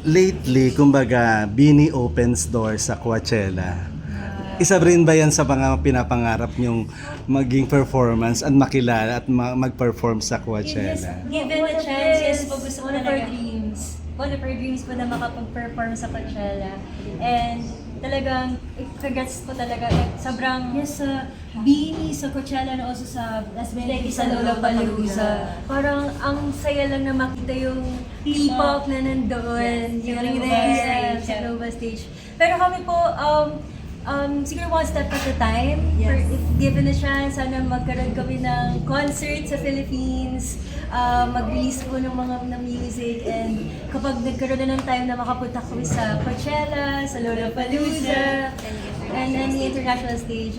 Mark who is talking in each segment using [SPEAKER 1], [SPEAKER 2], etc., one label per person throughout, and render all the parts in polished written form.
[SPEAKER 1] lately, kumbaga, Bini opens door sa Coachella. Isa rin ba yan sa mga pinapangarap nyong maging performance at makilala at mag-perform sa Coachella?
[SPEAKER 2] Given a chance, yes po, gusto ko
[SPEAKER 3] One of our
[SPEAKER 2] talaga.
[SPEAKER 3] dreams. One of our dreams po na makapag-perform sa Coachella. And talagang, congrats po talaga. Sobrang,
[SPEAKER 2] Yes, sa Bini, sa Coachella, and also sa Las Vegas,
[SPEAKER 3] sa Lollapalooza. Parang ang saya lang na makita yung P-pop na nandoon.
[SPEAKER 2] Yes,
[SPEAKER 3] yung
[SPEAKER 2] sa
[SPEAKER 3] there,
[SPEAKER 2] Global
[SPEAKER 3] sa
[SPEAKER 2] stage.
[SPEAKER 3] global stage. Pero kami po, siguro one step at a time.
[SPEAKER 2] Yes.
[SPEAKER 3] If given a chance, sana magkaroon kami ng concert sa Philippines, mag-release po ng mga ng music, and kapag nagkaroon na ng time na makapunta kami sa Coachella, sa Lollapalooza, and then the international stage,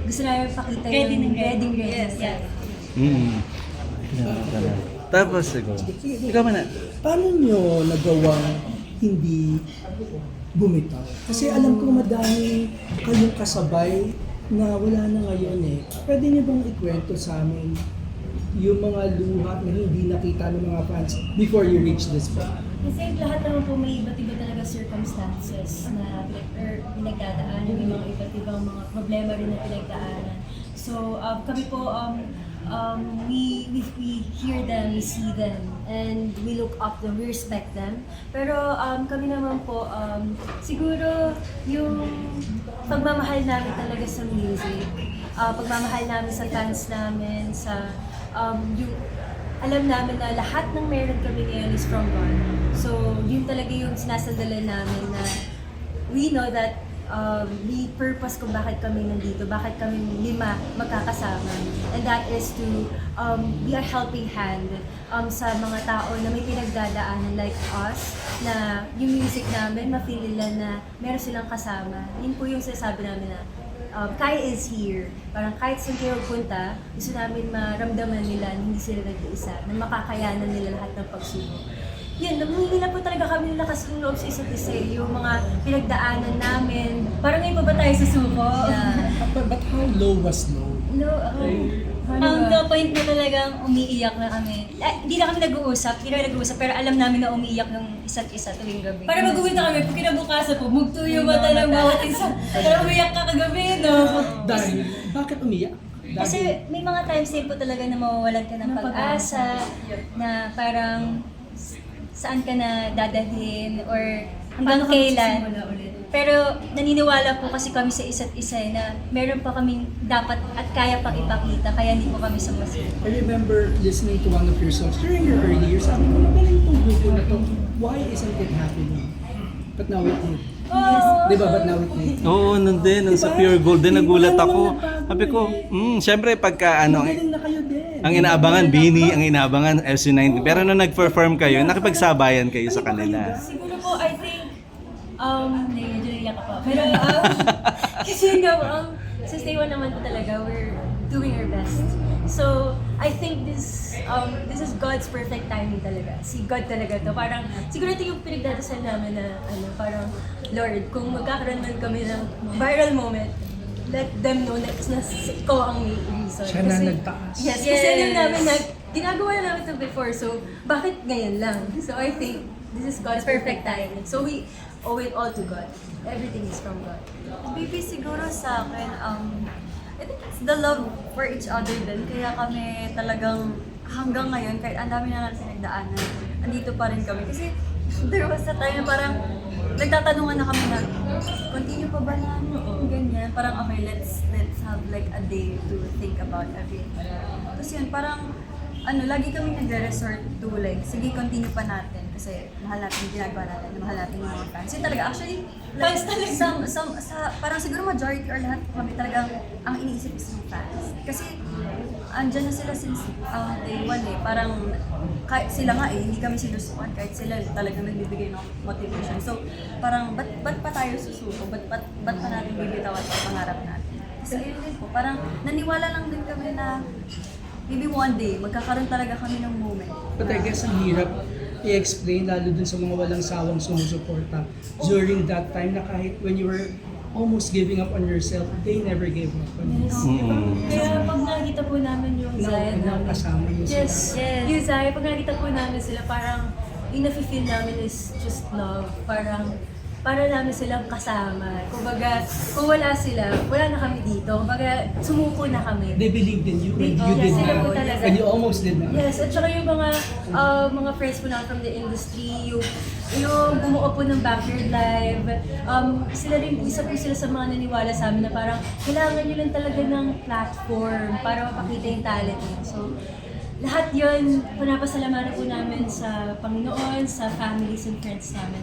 [SPEAKER 3] gusto namin pakita
[SPEAKER 2] Ready
[SPEAKER 3] yung
[SPEAKER 2] na ready.
[SPEAKER 3] ready.
[SPEAKER 2] Yes, yes.
[SPEAKER 1] Tapos, siguro. Ikaw man.
[SPEAKER 4] Paano nyo nagawang hindi bumitaw? Kasi alam ko madami kayong kasabay na wala na ngayon eh. Pwede nyo bang ikwento sa amin yung mga luha na hindi nakita ng mga fans before you reach this point?
[SPEAKER 2] I think lahat naman po may iba't iba talaga circumstances na pinagdadaanan, may mga iba't ibang mga problema rin na pinagdaanan. So kami po, we hear them, we see them, and we look up to them, we respect them. Pero kami naman po, siguro yung pagmamahal namin talaga sa music, pagmamahal namin sa fans namin, sa yung alam namin na lahat ng meron kami ngayon is from God. So, yun talaga yung sinasandalan namin na we know that may purpose kung bakit kami nandito, bakit kami lima magkakasama. And that is to be a helping hand sa mga tao na may pinagdadaanan like us, na yung music namin, ma-feel nila na meron silang kasama. Yun po yung sinasabi namin na Kai is here. Parang kahit saan kayo punta, gusto namin maramdaman nila na hindi sila nag-iisa, na makakayanan nila lahat ng pagsubok. Yun, humingi na po talaga kami ng lakas ng loob sa isa't isa. Yung mga pinagdaanan namin, parang ngayon pa ba tayo susuko?
[SPEAKER 4] But how low was low?
[SPEAKER 3] No,
[SPEAKER 2] The point na talagang umiiyak na kami. Hindi na kami nag-uusap, hindi na nag-uusap, pero alam namin na umiiyak ng isa't isa tuwing gabi.
[SPEAKER 3] para mag-uwi na kami, pag kinabukasan po, mugtuyo mata ng bawat isa. Pero umiyak ka kagabi, no?
[SPEAKER 4] Dahil, bakit umiyak?
[SPEAKER 2] Kasi may mga times din po talaga na mawawalan ka ng
[SPEAKER 3] Ng
[SPEAKER 2] pag-asa, na parang saan ka na dadalhin or hanggang
[SPEAKER 3] Paano kami
[SPEAKER 2] kailan.
[SPEAKER 3] sisimula ulit?
[SPEAKER 2] Pero naniniwala po kasi kami sa isa't isa na meron pa kaming dapat at kaya pang ipakita, kaya hindi po kami sumasuko.
[SPEAKER 4] I remember listening to one of your songs during your early years. Sabi ko, magaling itong grupo na to. Why isn't it happening? But now it did. Di ba? But now it did.
[SPEAKER 1] Oo, nandun sa Pure Gold din, nagulat ako. Sabi ko, syempre pagka
[SPEAKER 4] Magaling na kayo din.
[SPEAKER 1] ang inaabangan, Bini, ang inaabangan, FC90. Pero nung nag-perform kayo, nakipagsabayan kayo sa kanila.
[SPEAKER 3] Siguro po, I think, medyo naiyak ako. Pero, kasi sa Stay One naman po talaga, we're doing our best. So, I think this is God's perfect timing talaga. Si God talaga to. Parang, siguro ito yung pinagdadasal namin na, parang, Lord, kung magkakaroon man kami ng viral moment, let them know na ikaw ang may reason.
[SPEAKER 4] Siya na nagtaas.
[SPEAKER 3] Yes, kasi alam namin na ginagawa na namin ito before, so bakit ngayon lang? So I think this is God's perfect timing. So we owe it all to God. Everything is from God.
[SPEAKER 5] Maybe siguro sa akin, I think it's the love for each other din. Kaya kami talagang hanggang ngayon, kahit ang dami na natin pinagdaanan, andito pa rin kami. Kasi there was a time na parang nagtatanungan na kami na, continue pa ba namin? Ganyan. Parang okay, let's have like a day to think about everything. Tapos yun, parang lagi kami nagre-resort to like, sige, continue pa natin kasi mahal natin yung ginagawa natin, mahal natin yung mga fans. Yun talaga, actually, like, parang siguro majority or lahat kami talagang ang iniisip is yung fans. Kasi andyan na sila since day one eh. Parang kahit sila nga eh, hindi kami sinusukan kahit sila talagang nagbibigay ng motivation. So parang ba't pa tayo susuko? Ba't pa natin bibitawan ang pangarap natin? Kasi yun din po, parang naniwala lang din kami na maybe one day, magkakaroon talaga kami ng moment.
[SPEAKER 4] But I guess ang hirap i-explain lalo dun sa mga walang sawang sumusuporta during that time na kahit when you were almost giving up on yourself, they never gave up on you.
[SPEAKER 3] Kaya pag nakita po namin yung Zion namin,
[SPEAKER 4] Kasama niyo sila.
[SPEAKER 3] yes, yung Zion, pag nakita po namin sila, parang
[SPEAKER 2] yung nafe-feel namin is just love. Parang, para namin silang kasama. Kumbaga, kung wala sila, wala na kami dito. Kumbaga, sumuko na kami.
[SPEAKER 4] They believed in you when you
[SPEAKER 2] Yes,
[SPEAKER 4] did
[SPEAKER 2] sila
[SPEAKER 4] not.
[SPEAKER 2] po talaga.
[SPEAKER 4] And you almost did not.
[SPEAKER 2] Yes, at saka yung mga friends po na from the industry, yung bumuo po ng Backyard Live, sila rin, isa po sila sa mga naniwala sa amin na parang kailangan nyo lang talaga ng platform para mapakita yung talent nyo. So, lahat yun, pinapasalamatan po namin sa Panginoon, sa families and friends namin.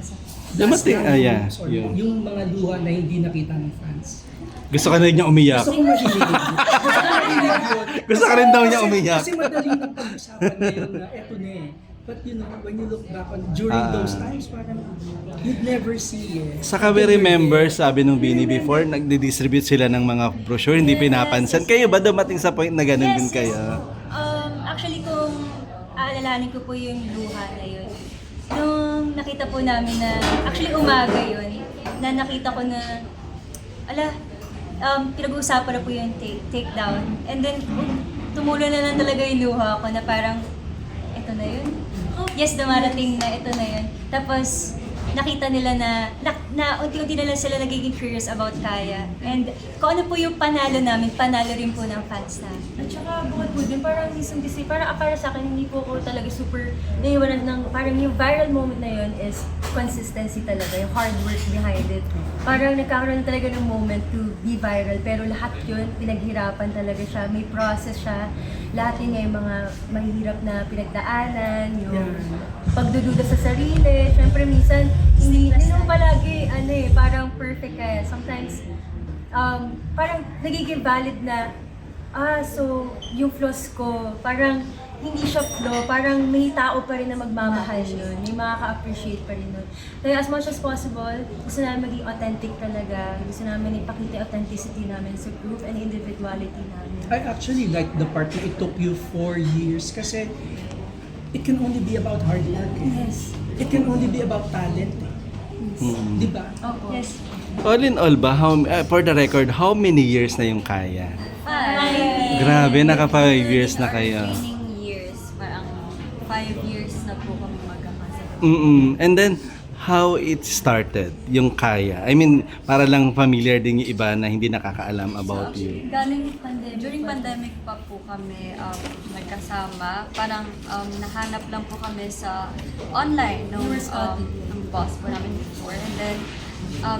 [SPEAKER 1] Dumating, yeah.
[SPEAKER 4] Sorry,
[SPEAKER 1] Yun.
[SPEAKER 4] yung mga luha na hindi nakita ng fans.
[SPEAKER 1] Gusto ka na rin niya umiyak.
[SPEAKER 4] Gusto kong marinig. Gusto kong marinig yun.
[SPEAKER 1] Gusto ka rin daw niya umiyak.
[SPEAKER 4] Kasi madali nang pag-usapan ngayon na eto na eh. But you know, when you look back on during those times, parang you'd never see eh.
[SPEAKER 1] Saka we remember, sabi nung Bini before, nagdi-distribute sila ng mga brochure, hindi pinapansin. Kayo ba dumating sa point na ganun din kayo?
[SPEAKER 3] Actually, kung aalalahanin ko po yung luha na yun, nung nakita po namin na, actually umaga yun, na nakita ko na, pinag-uusapan na po yung takedown. And then, tumulo na lang talaga yung luha ko na parang, eto na yun. Yes, dumarating na, ito na yun. Tapos, nakita nila na unti-unti na lang sila nagiging curious about Kaya. And kung ano po yung panalo namin, panalo rin po ng fans namin.
[SPEAKER 2] At saka bukod po din, parang isang kasi, parang para sa akin, hindi po ako talaga super naiwanan ng, parang yung viral moment na yun is consistency talaga, yung hard work behind it. Parang nagkakaroon talaga ng moment to be viral, pero lahat yun, pinaghirapan talaga siya, may process siya. Lahat yun nga yung mga mahihirap na pinagdaanan, yung pagdududa sa sarili. Siyempre minsan, hindi naman palagi, parang perfect kaya. Sometimes, parang nagiging valid na, so, yung flaws ko, parang hindi siya flaw, parang may tao pa rin na magmamahal yun, may makaka-appreciate pa rin nun. Kaya as much as possible, gusto namin maging authentic talaga, gusto namin ipakita yung authenticity namin sa group and individuality namin.
[SPEAKER 4] I actually like the part na it took you 4 years kasi it can only be about hard work. Eh.
[SPEAKER 2] Yes.
[SPEAKER 4] It can only be about talent. Eh. Di ba?
[SPEAKER 2] Opo.
[SPEAKER 3] Yes.
[SPEAKER 1] All in all ba, for the record, how many years na yung Kaya? Grabe, naka 5 years na kayo.
[SPEAKER 5] Training years, parang 5 years na po kami magkakasama.
[SPEAKER 1] And then, how it started, yung Kaya? I mean, para lang familiar din yung iba na hindi nakakaalam about you.
[SPEAKER 5] Galing during pandemic pa po kami nagkasama. Parang nahanap lang po kami sa online nung boss po namin before. And then,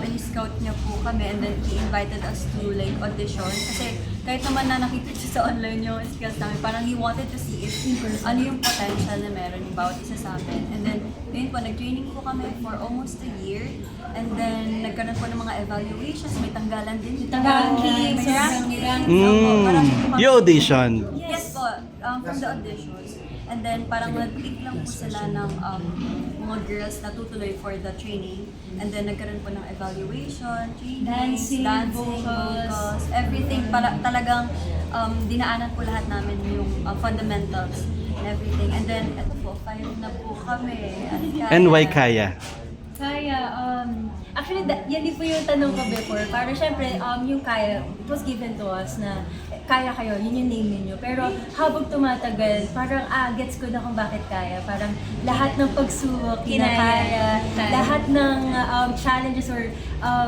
[SPEAKER 5] in-scout niya po kami and then he invited us to like audition. Kasi kahit naman na nakita siya sa online yung skills namin, parang he wanted to see if ano yung potential na meron yung bawat isa sa amin. And then, yun po, nag-training po kami for almost a year. And then, nagkaroon po ng mga evaluations, may tanggalan din.
[SPEAKER 3] Ranking,
[SPEAKER 5] May ranking. Marami po kami.
[SPEAKER 1] You audition.
[SPEAKER 5] Yes po, from the auditions. And then parang nag-pick lang po sila ng mga girls na tutuloy for the training. And then nagkaroon po ng evaluation, training, dancing, vocals, everything. Talagang dinaanan po lahat namin yung fundamentals and everything. And then eto po, 5 na po kami.
[SPEAKER 1] And why Kaya?
[SPEAKER 2] Kaya, actually, yan din po yung tanong ko before. Parang syempre, yung Kaya, it was given to us na Kaya kayo, yun yung name ninyo. Pero habang tumatagal, parang gets ko na kung bakit Kaya. Parang lahat ng pagsubok, kinakaya. Lahat ng challenges or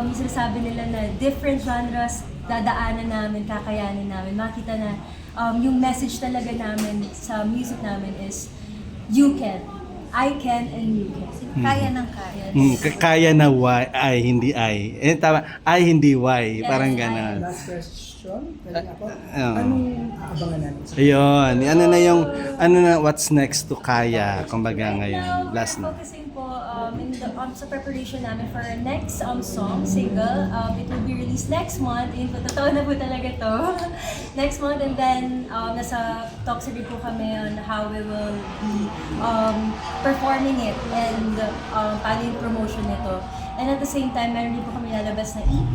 [SPEAKER 2] yung sinasabi nila na different genres, dadaanan namin, kakayanin namin. Makita na yung message talaga namin sa music namin is, you can. I can and you can.
[SPEAKER 5] Kaya ng kaya.
[SPEAKER 1] Kaya na why, ay, hindi ay. Tama, ay, hindi why. Parang gano'n.
[SPEAKER 4] Last question. Galing ako.
[SPEAKER 1] Oo.
[SPEAKER 4] Anong aabangan natin sa
[SPEAKER 1] Ayun, what's next to Kaya, kumbaga ngayon, last na.
[SPEAKER 2] Focusing po sa preparation namin for our next song, single. It will be released next month. Yun po, totoo na po talaga to. Next month, and then nasa talks rin po kami on how we will be performing it and paano yung promotion nito. And at the same time, meron din po kami lalabas na EP.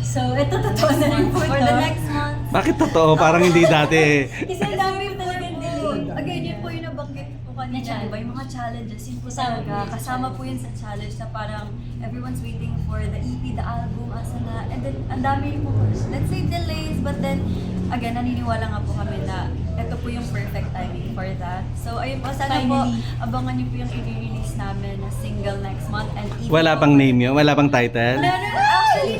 [SPEAKER 2] So, ito totoo na rin po
[SPEAKER 5] For
[SPEAKER 2] ito.
[SPEAKER 5] the next month.
[SPEAKER 1] Bakit totoo? Parang hindi dati.
[SPEAKER 2] Kasi ang dami po talagang delay.
[SPEAKER 5] Again, yun po yung nabanggit po kanina,
[SPEAKER 3] Na
[SPEAKER 5] di ba? Yung mga challenges, yun po
[SPEAKER 3] Kasama po
[SPEAKER 5] talaga.
[SPEAKER 3] yun sa
[SPEAKER 5] Kasama po yun sa challenge na parang everyone's waiting for the EP, the album, asa na. And then, ang dami po, let's say delays, but then, again, naniniwala nga po kami na ito po yung perfect timing for that. So, ayun po, sana po,
[SPEAKER 3] Finally.
[SPEAKER 5] abangan niyo po yung i-release namin na single next month and EP.
[SPEAKER 1] Wala pang name yun? Wala pang title?
[SPEAKER 5] Meron, actually,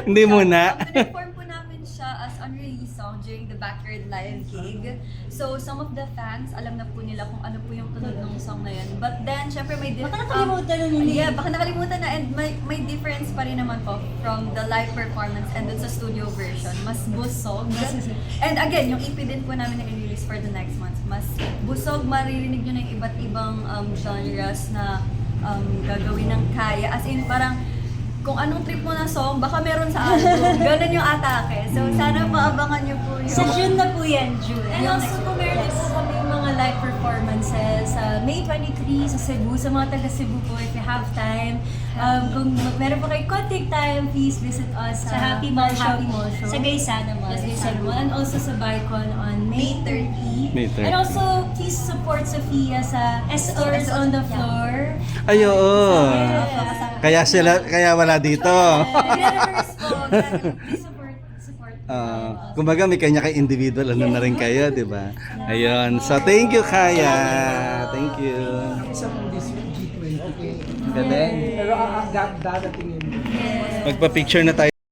[SPEAKER 1] Hindi muna.
[SPEAKER 5] Perform po namin siya as unreleased song during the Backyard Live gig. So, some of the fans, alam na po nila kung ano po yung tunog ng song na yun. But then, syempre may
[SPEAKER 3] Baka nakalimutan na nila.
[SPEAKER 5] Yeah, baka nakalimutan na. And may difference pa rin naman po from the live performance and dun sa studio version. Mas busog. And again, yung EP din po namin na-release for the next month. Mas busog, maririnig nyo na yung iba't ibang genres na gagawin ng kaya. As in, parang kung anong trip mo na song, baka meron sa album. Ganun yung atake. So, sana maabangan nyo po yung...
[SPEAKER 3] Sa June na po yan, June. And
[SPEAKER 5] Yung
[SPEAKER 3] also,
[SPEAKER 5] next
[SPEAKER 3] kung meron din po kami yung mga live performances sa May 23 sa Cebu, sa mga taga Cebu po, if you have time. Kung meron po kayo konting time, please visit us
[SPEAKER 2] Sa Happy Mall
[SPEAKER 3] Happy
[SPEAKER 2] Shop.
[SPEAKER 3] Mall Show.
[SPEAKER 2] Sa Gaysana Mall.
[SPEAKER 3] Yes, Gaysana Mall. And also sa Bicon on May 30.
[SPEAKER 1] May 30.
[SPEAKER 3] And also, please support Sophia sa Stores on the Floor.
[SPEAKER 1] Ay, oo.
[SPEAKER 3] Yeah.
[SPEAKER 1] Kaya wala dito.
[SPEAKER 5] Nag-rehearse po.
[SPEAKER 3] Please support.
[SPEAKER 1] Kumbaga may kanya kay individual ano na rin kayo, di ba? Ayun. So thank you, Kaya. Thank you.
[SPEAKER 4] Isa pong this G20.
[SPEAKER 1] Galing.
[SPEAKER 4] Pero dadating yun.
[SPEAKER 1] Magpa-picture na tayo.